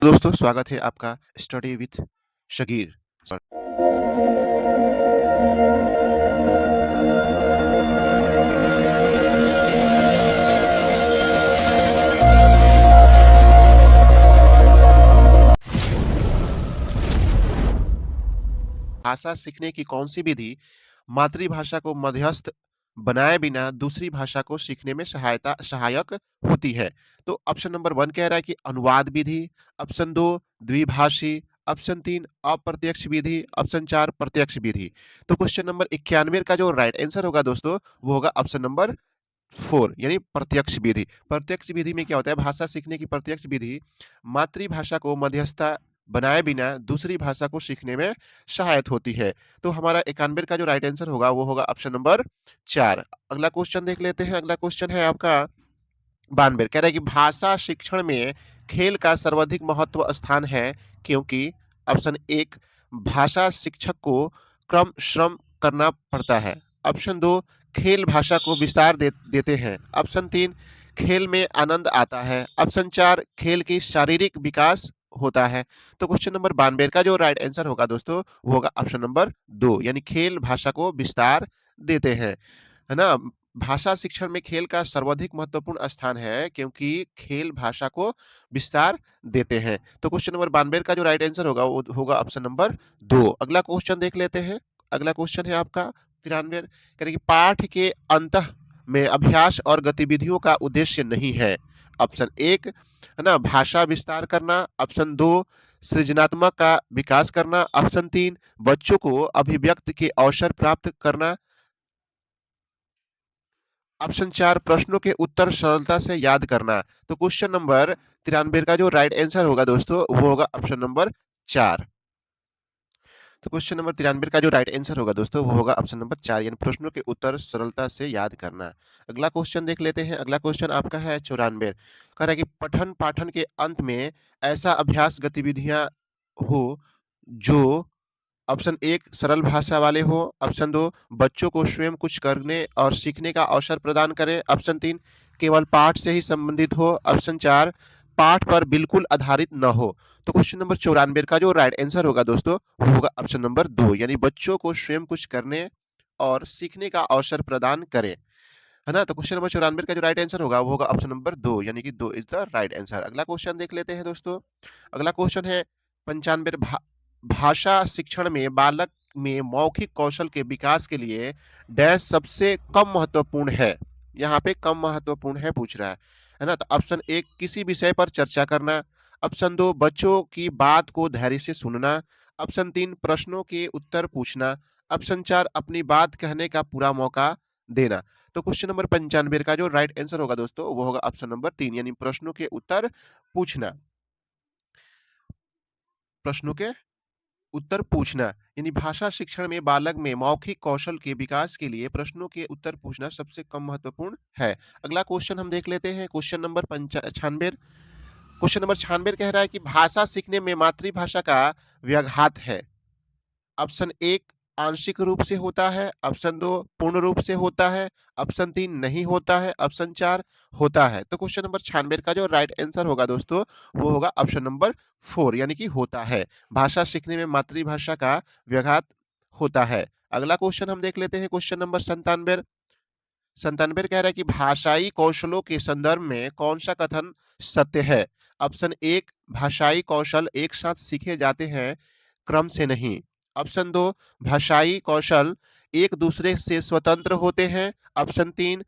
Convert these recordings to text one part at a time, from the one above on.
दोस्तों स्वागत है आपका स्टडी विथ शगीर। भाषा सीखने की कौन सी विधि मातृभाषा को मध्यस्थ बनाए बिना दूसरी भाषा को सीखने में सहायक होती है? तो ऑप्शन नंबर 1 कह रहा है कि अनुवाद विधि, ऑप्शन 2 द्विभाषी, ऑप्शन 3 अप्रत्यक्ष विधि, ऑप्शन 4 प्रत्यक्ष विधि। तो क्वेश्चन नंबर 91 का जो राइट आंसर होगा दोस्तों, वो होगा ऑप्शन नंबर 4 यानी प्रत्यक्ष विधि। प्रत्यक्ष विधि में क्या होता है? भाषा सीखने की प्रत्यक्ष विधि मातृभाषा को मध्यस्थता बनाए बिना दूसरी भाषा को सीखने में सहायक होती है। तो हमारा 91 का जो राइट आंसर होगा वो होगा ऑप्शन नंबर 4। अगला क्वेश्चन देख लेते हैं। अगला क्वेश्चन है आपका 92, कह रहा है कि भाषा शिक्षण में खेल का सर्वाधिक महत्व स्थान है क्योंकि ऑप्शन 1 भाषा शिक्षक को क्रम श्रम करना पड़ता है, ऑप्शन 2 खेल भाषा को विस्तार देते हैं, ऑप्शन 3 खेल में आनंद आता है, ऑप्शन 4 खेल की शारीरिक विकास होता है। तो क्वेश्चन नंबर 92 का जो राइट आंसर होगा दोस्तों वो होगा ऑप्शन नंबर 2 यानी खेल भाषा को विस्तार देते हैं, है ना? भाषा शिक्षण में खेल का सर्वाधिक महत्वपूर्ण स्थान है क्योंकि खेल भाषा को विस्तार देते हैं। तो क्वेश्चन नंबर 92 का जो राइट आंसर होगा वो होगा ऑप्शन नंबर 2। अगला क्वेश्चन देख लेते हैं। अगला क्वेश्चन है आपका 93, कह रहे कि पाठ के अंत में अभ्यास और गतिविधियों का उद्देश्य नहीं है। ऑप्शन 1 है ना भाषा विस्तार करना, ऑप्शन 2 सृजनात्मक का विकास करना, ऑप्शन 3 बच्चों को अभिव्यक्ति के अवसर प्राप्त करना, ऑप्शन 4 प्रश्नों के उत्तर सरलता से याद करना। तो क्वेश्चन नंबर 93 का जो राइट आंसर होगा दोस्तों वो होगा ऑप्शन नंबर 4। तो क्वेश्चन नंबर 93 का जो राइट आंसर होगा दोस्तों वो होगा ऑप्शन नंबर 4 यानी प्रश्नों के उत्तर सरलता से याद करना। अगला क्वेश्चन देख लेते हैं। अगला क्वेश्चन आपका है 94, कह रहा है कि पठन पाठन के अंत में ऐसा अभ्यास गतिविधियां हो जो ऑप्शन 1 सरल भाषा वाले हो, ऑप्शन 2 बच्चों को स्वयं कुछ करने और सीखने का अवसर प्रदान करें, ऑप्शन 3 केवल पाठ से ही संबंधित हो, ऑप्शन 4 पाठ पर बिल्कुल आधारित न हो। तो क्वेश्चन नंबर 94 का जो राइट आंसर होगा दोस्तों वो होगा ऑप्शन नंबर 2 यानी बच्चों को स्वयं कुछ करने और सीखने का अवसर प्रदान करें, है ना? तो क्वेश्चन नंबर 94 का जो राइट आंसर होगा वो होगा ऑप्शन नंबर 2 यानी कि 2 इज द राइट आंसर। अगला क्वेश्चन देख लेते हैं दोस्तों। अगला क्वेश्चन है 95, भाषा शिक्षण में बालक में मौखिक कौशल के विकास के लिए डैश सबसे कम महत्वपूर्ण है। यहाँ पे कम महत्वपूर्ण है पूछ रहा है ना? तो ऑप्शन 1 किसी विषय पर चर्चा करना, ऑप्शन 2 बच्चों की बात को धैर्य से सुनना, ऑप्शन 3 प्रश्नों के उत्तर पूछना, ऑप्शन 4 अपनी बात कहने का पूरा मौका देना। तो क्वेश्चन नंबर 95 का जो राइट आंसर होगा दोस्तों वो होगा ऑप्शन नंबर 3 यानी प्रश्नों के उत्तर पूछना। प्रश्नों के उत्तर पूछना यानी भाषा शिक्षण में बालक में मौखिक कौशल के विकास के लिए प्रश्नों के उत्तर पूछना सबसे कम महत्वपूर्ण है। अगला क्वेश्चन हम देख लेते हैं। क्वेश्चन नंबर 96, क्वेश्चन नंबर 96 कह रहा है कि भाषा सीखने में मातृभाषा का व्याघात है। ऑप्शन 1 आंशिक रूप से होता है, ऑप्शन 2 पूर्ण रूप से होता है, ऑप्शन 3 नहीं होता है, ऑप्शन 4 होता है। तो क्वेश्चन नंबर 96 का जो राइट आंसर होगा दोस्तों वो होगा ऑप्शन नंबर 4 यानी कि होता है। भाषा सीखने में मातृभाषा का व्याघात होता है। अगला क्वेश्चन हम देख लेते हैं। क्वेश्चन नंबर 97, 97 कह रहा है कि भाषाई कौशलों के संदर्भ में कौन सा कथन सत्य है? ऑप्शन 1 भाषाई कौशल एक साथ सीखे जाते हैं, क्रम से नहीं, ऑप्शन 2 भाषाई कौशल एक दूसरे से स्वतंत्र होते हैं, ऑप्शन 3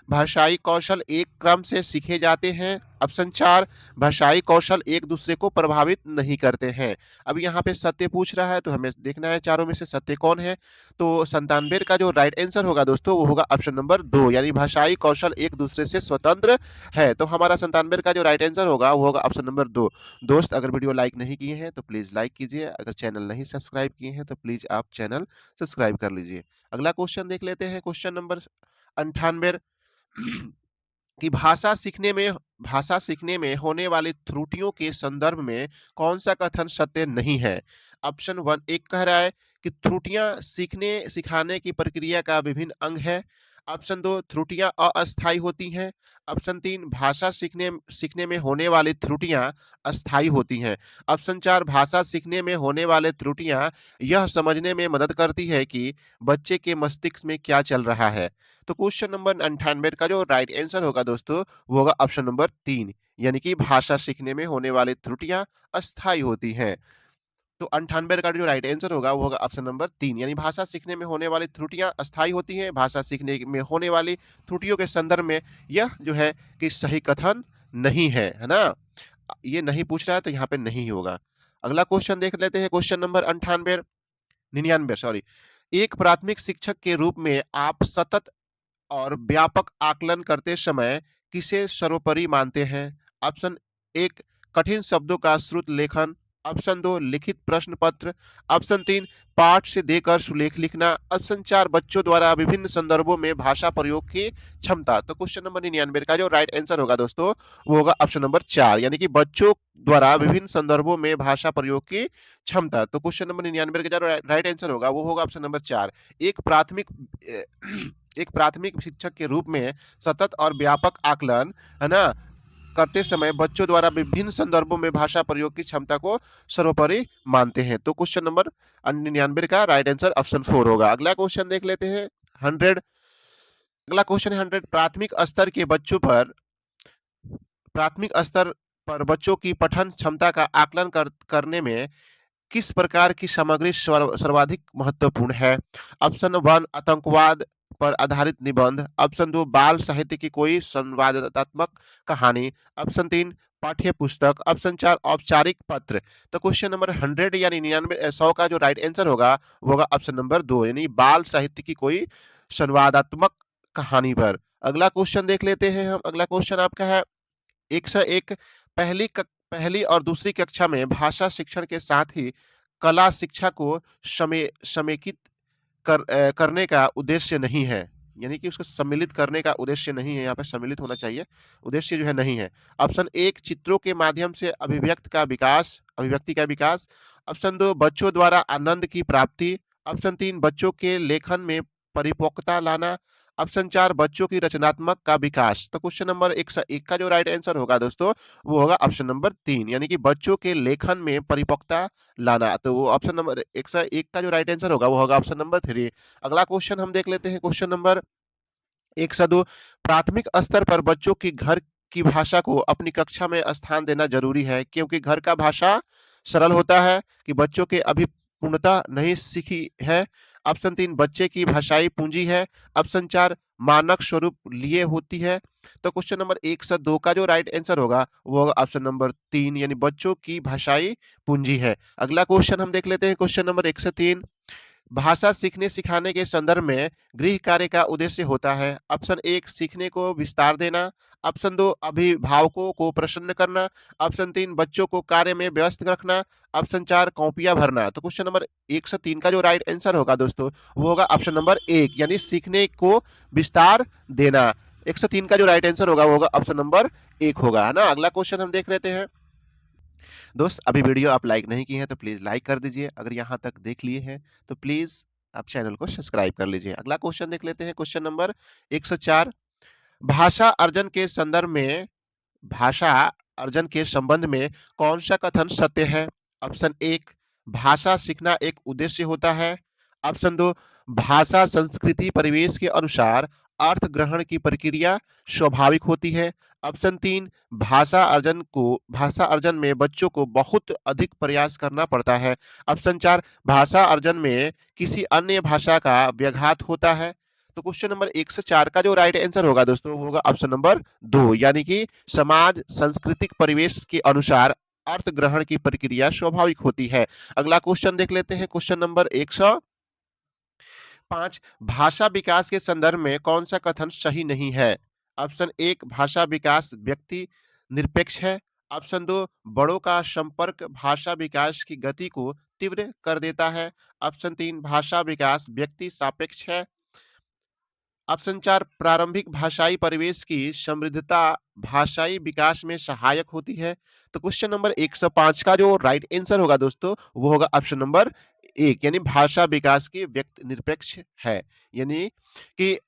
भाषाई कौशल एक क्रम से सीखे जाते हैं, ऑप्शन 4 भाषाई कौशल एक दूसरे को प्रभावित नहीं करते हैं। अब यहाँ पे सत्य पूछ रहा है तो हमें देखना है चारों में से सत्य कौन है। तो 97 का जो राइट आंसर होगा दोस्तों वो होगा ऑप्शन नंबर 2 यानी भाषाई कौशल एक दूसरे से स्वतंत्र है। तो हमारा 97 का जो राइट आंसर होगा वो होगा ऑप्शन नंबर 2। दोस्त अगर वीडियो लाइक नहीं किए हैं तो प्लीज लाइक कीजिए, अगर चैनल नहीं सब्सक्राइब किए हैं तो प्लीज आप चैनल सब्सक्राइब कर लीजिए। अगला क्वेश्चन देख लेते हैं। क्वेश्चन नंबर 98 कि भाषा सीखने में होने वाली त्रुटियों के संदर्भ में कौन सा कथन सत्य नहीं है? ऑप्शन 1 एक कह रहा है कि त्रुटियां सीखने सिखाने की प्रक्रिया का विभिन्न अंग है, ऑप्शन 2 त्रुटियां अस्थायी होती हैं। ऑप्शन 3 भाषा सीखने सीखने में होने वाली त्रुटियां अस्थायी होती हैं। ऑप्शन 4 भाषा सीखने में होने वाले त्रुटियां यह समझने में मदद करती है कि बच्चे के मस्तिष्क में क्या चल रहा है। तो क्वेश्चन नंबर 98 का जो राइट आंसर होगा दोस्तों, वो होगा ऑप्शन नंबर 3, यानी कि भाषा सीखने में होने वाली त्रुटियां अस्थायी होती हैं। तो 98 का जो राइट आंसर होगा वो होगा ऑप्शन नंबर 3, यानी भाषा सीखने में होने वाली त्रुटियां अस्थायी होती हैं। भाषा सीखने में होने वाली त्रुटियों के संदर्भ में यह जो है कि सही कथन नहीं है ना? ये नहीं पूछ रहा है तो यहाँ पे नहीं होगा। अगला क्वेश्चन देख लेते हैं, क्वेश्चन नंबर 98 99 सॉरी। एक प्राथमिक शिक्षक के रूप में आप सतत और व्यापक आकलन करते समय किसे सर्वोपरि मानते हैं? ऑप्शन 1 कठिन शब्दों का श्रुत लेखन। ऑप्शन 2 लिखित प्रश्न पत्र। ऑप्शन 3 पाठ से देकर सुलेख लिखना। ऑप्शन 4 बच्चों द्वारा विभिन्न संदर्भों में भाषा प्रयोग की क्षमता। तो क्वेश्चन नंबर 99 का जो राइट आंसर होगा दोस्तों, वो होगा ऑप्शन नंबर 4, यानी कि बच्चों द्वारा विभिन्न संदर्भों में भाषा प्रयोग की क्षमता। तो क्वेश्चन नंबर 99 का जो राइट आंसर होगा वो होगा ऑप्शन नंबर 4। एक प्राथमिक एक प्राथमिक शिक्षक के रूप में सतत और व्यापक आकलन, है ना, करते समय बच्चों द्वारा विभिन्न संदर्भों में भाषा प्रयोग की क्षमता को सर्वोपरि मानते हैं। तो क्वेश्चन नंबर 99 का राइट आंसर ऑप्शन 4 होगा। अगला क्वेश्चन देख लेते हैं 100। अगला क्वेश्चन है 100। प्राथमिक स्तर पर बच्चों की पठन क्षमता का आकलन करने में किस प्रकार की सामग्री सर्वाधिक महत्वपूर्ण है? ऑप्शन 1 आतंकवाद पर आधारित निबंध। ऑप्शन 2 बाल साहित्य की कोई संवादात्मक कहानी। ऑप्शन 3 पाठ्य पुस्तक। ऑप्शन 4 औपचारिक पत्र। तो क्वेश्चन नंबर 100 यानी 99 का जो राइट आंसर होगा वो होगा ऑप्शन नंबर 2, यानी बाल साहित्य की कोई संवादात्मक कहानी पर। अगला क्वेश्चन देख लेते हैं हम। अगला क्वेश्चन आपका है 101। पहली और दूसरी कक्षा में भाषा शिक्षण के साथ ही कला शिक्षा को समेकित करने का उद्देश्य नहीं है, यानी कि उसको सम्मिलित करने का उद्देश्य नहीं है, यहाँ पे सम्मिलित होना चाहिए, उद्देश्य जो है नहीं है। ऑप्शन 1 चित्रों के माध्यम से अभिव्यक्ति का विकास। ऑप्शन 2 बच्चों द्वारा आनंद की प्राप्ति। ऑप्शन 3 बच्चों के लेखन में परिपक्वता लाना। ऑप्शन 4 बच्चों की रचनात्मक का विकास। तो क्वेश्चन नंबर 101 का जो राइट आंसर होगा दोस्तों, वो होगा ऑप्शन नंबर 3, यानी कि बच्चों के लेखन में परिपक्वता लाना। तो वो ऑप्शन नंबर 101 का जो राइट आंसर होगा वो होगा ऑप्शन नंबर 3। अगला क्वेश्चन हम देख लेते हैं, क्वेश्चन नंबर 102। प्राथमिक स्तर पर बच्चों की घर की भाषा को अपनी कक्षा में स्थान देना जरूरी है क्योंकि घर का भाषा सरल होता है कि बच्चों के अभी पूर्णतः नहीं सीखी है। ऑप्शन 3 बच्चे की भाषाई पूंजी है। ऑप्शन 4 मानक स्वरूप लिए होती है। तो क्वेश्चन नंबर 102 का जो राइट आंसर होगा वो होगा ऑप्शन नंबर 3, यानी बच्चों की भाषाई पूंजी है। अगला क्वेश्चन हम देख लेते हैं, क्वेश्चन नंबर 103। भाषा सीखने सिखाने के संदर्भ में गृह कार्य का उद्देश्य होता है। ऑप्शन 1 सीखने को विस्तार देना। ऑप्शन 2 अभिभावकों को प्रसन्न करना। ऑप्शन 3 बच्चों को कार्य में व्यस्त रखना। ऑप्शन 4 कॉपियां भरना। तो क्वेश्चन नंबर 103 का जो राइट आंसर होगा दोस्तों, वो होगा ऑप्शन नंबर 1, यानी सीखने को विस्तार देना। 103 का जो राइट आंसर होगा वो होगा ऑप्शन नंबर 1 होगा, है ना। अगला क्वेश्चन हम देख लेते हैं। दोस्त अभी वीडियो आप लाइक नहीं किए हैं तो प्लीज लाइक कर दीजिए। अगर यहाँ तक देख लिए हैं तो प्लीज आप चैनल को सब्सक्राइब कर लीजिए। अगला क्वेश्चन देख लेते हैं, क्वेश्चन नंबर 104। भाषा अर्जन के संदर्भ में भाषा अर्जन के संबंध में कौन सा कथन सत्य है? ऑप्शन 1 भाषा सीखना एक उद्देश्य होता है। ऑप्शन 2 भाषा संस्कृति परिवेश के अनुसार अर्थ ग्रहण की प्रक्रिया स्वाभाविक होती है। ऑप्शन 3 भाषा अर्जन में बच्चों को बहुत अधिक प्रयास करना पड़ता है। ऑप्शन 4 भाषा अर्जन में किसी अन्य भाषा का व्याघात होता है। तो क्वेश्चन नंबर 104 का जो राइट आंसर होगा दोस्तों वो होगा ऑप्शन नंबर 2, यानी कि समाज सांस्कृतिक परिवेश के अनुसार अर्थ ग्रहण की प्रक्रिया स्वाभाविक होती है। अगला क्वेश्चन देख लेते हैं, क्वेश्चन नंबर 105। भाषा विकास के संदर्भ में कौन सा कथन सही नहीं है? ऑप्शन 1 भाषा विकास व्यक्ति निरपेक्ष है। ऑप्शन 2 बड़ों का संपर्क भाषा विकास की गति को तीव्र कर देता है। ऑप्शन 3 भाषा विकास व्यक्ति सापेक्ष है। ऑप्शन 4 प्रारंभिक भाषाई परिवेश की समृद्धता भाषाई विकास में सहायक होती है। तो क्वेश्चन नंबर 105 का जो राइट आंसर होगा दोस्तों वो होगा ऑप्शन नंबर 1, यानी भाषा विकास की व्यक्ति निरपेक्ष है, यानी कि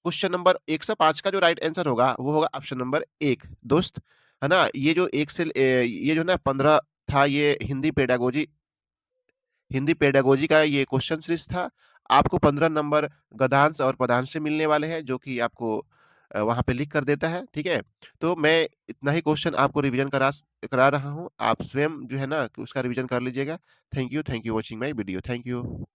क्वेश्चन नंबर 105 का जो राइट आंसर होगा, वो होगा ऑप्शन नंबर 1 दोस्त, है ना? ये जो 1 से ये जो ना 15 था, ये हिंदी पेडागोजी का ये क्वेश्चन सीरीज़ था। आपको 15 नंबर गद्यांश और पदांश से मिलने वाले हैं, जो कि आपको वहाँ पे लिख कर देता है, ठीक है? तो मैं इतना ही क्वेश्चन आपको रिवीजन करा रहा हूँ। आप स्वयं जो है ना, उसका रिवीजन कर लीजिएगा। Thank you watching my video. Thank you.